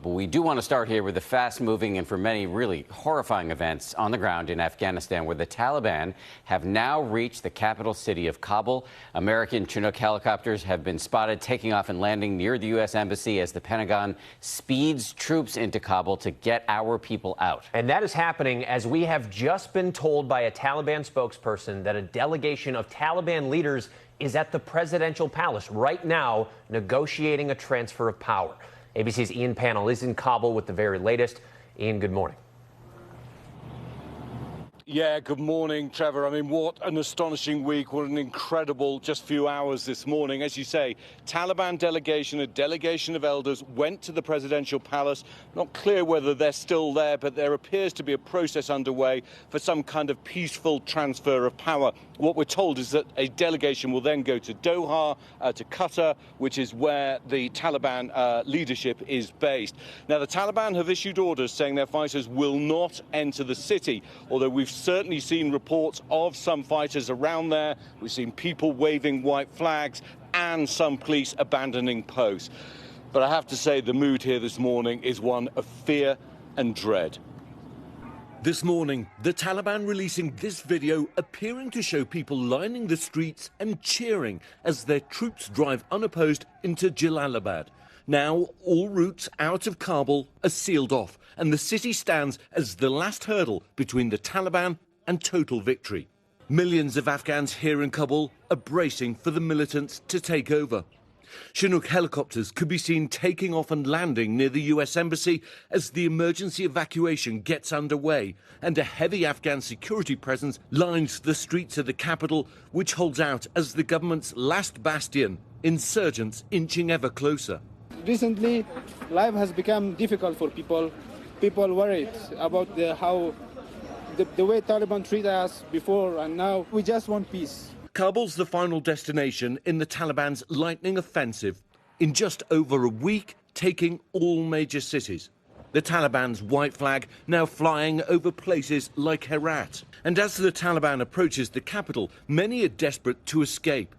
But we do want to start here with the fast-moving and for many really horrifying events on the ground in Afghanistan, where the Taliban have now reached the capital city of Kabul. American Chinook helicopters have been spotted taking off and landing near the U.S. Embassy as the Pentagon speeds troops into Kabul to get our people out. And that is happening as we have just been told by a Taliban spokesperson that a delegation of Taliban leaders is at the presidential palace right now negotiating a transfer of power. ABC's Ian Pannell is in Kabul with the very latest. Ian, good morning. Yeah, good morning, Trevor. I mean, what an astonishing week. What an incredible just few hours this morning. As you say, Taliban delegation, a delegation of elders, went to the presidential palace. Not clear whether they're still there, but there appears to be a process underway for some kind of peaceful transfer of power. What we're told is that a delegation will then go to Doha, to Qatar, which is where the Taliban leadership is based. Now, the Taliban have issued orders saying their fighters will not enter the city, although we've certainly seen reports of some fighters around there. We've seen people waving white flags and some police abandoning posts. But I have to say the mood here this morning is one of fear and dread. This morning, the Taliban releasing this video appearing to show people lining the streets and cheering as their troops drive unopposed into Jalalabad. Now, all routes out of Kabul are sealed off, and the city stands as the last hurdle between the Taliban and total victory. Millions of Afghans here in Kabul are bracing for the militants to take over. Chinook helicopters could be seen taking off and landing near the U.S. Embassy as the emergency evacuation gets underway, and a heavy Afghan security presence lines the streets of the capital, which holds out as the government's last bastion, insurgents inching ever closer. Recently, life has become difficult for people. People worried about the way Taliban treat us before and now. We just want peace. Kabul's the final destination in the Taliban's lightning offensive, in just over a week taking all major cities. The Taliban's white flag now flying over places like Herat. And as the Taliban approaches the capital, many are desperate to escape.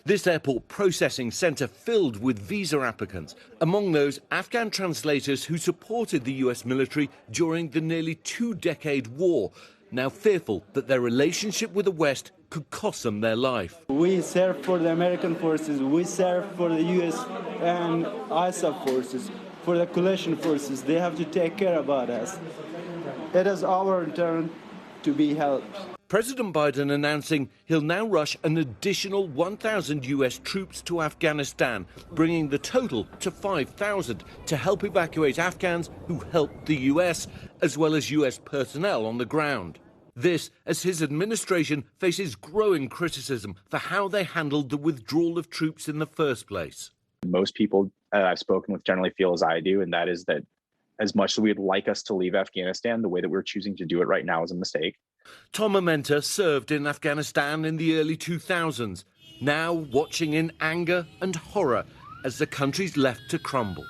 This airport processing centre filled with visa applicants, among those Afghan translators who supported the US military during the nearly two-decade war, now fearful that their relationship with the West could cost them their life. We serve for the American forces, we serve for the US and ISAF forces, for the coalition forces. They have to take care about us. It is our turn to be helped. President Biden announcing he'll now rush an additional 1,000 US troops to Afghanistan, bringing the total to 5,000 to help evacuate Afghans who helped the US, as well as US personnel on the ground. This as his administration faces growing criticism for how they handled the withdrawal of troops in the first place. Most people I've spoken with generally feel as I do, and that is that as much as we'd like us to leave Afghanistan, the way that we're choosing to do it right now is a mistake. Tom Amenta served in Afghanistan in the early 2000s, now watching in anger and horror as the country's left to crumble.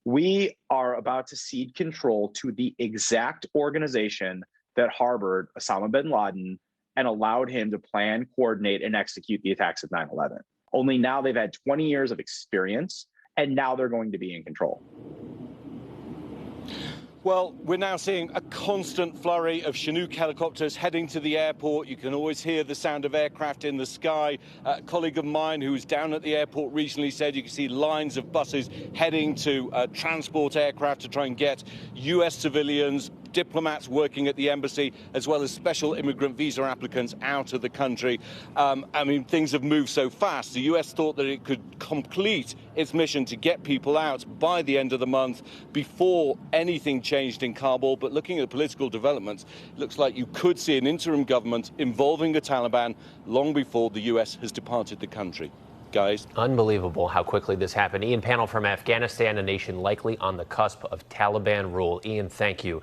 We are about to cede control to the exact organization that harbored Osama bin Laden and allowed him to plan, coordinate, and execute the attacks of 9/11. Only now they've had 20 years of experience, and now they're going to be in control. Well, we're now seeing a constant flurry of Chinook helicopters heading to the airport. You can always hear the sound of aircraft in the sky. A colleague of mine who was down at the airport recently said you can see lines of buses heading to transport aircraft to try and get US civilians, diplomats working at the embassy, as well as special immigrant visa applicants out of the country. I mean, things have moved so fast. The US thought that it could complete its mission to get people out by the end of the month before anything changed in Kabul. But looking at the political developments, it looks like you could see an interim government involving the Taliban long before the US has departed the country. Guys. Unbelievable how quickly this happened. Ian Pannell from Afghanistan, a nation likely on the cusp of Taliban rule. Ian, thank you.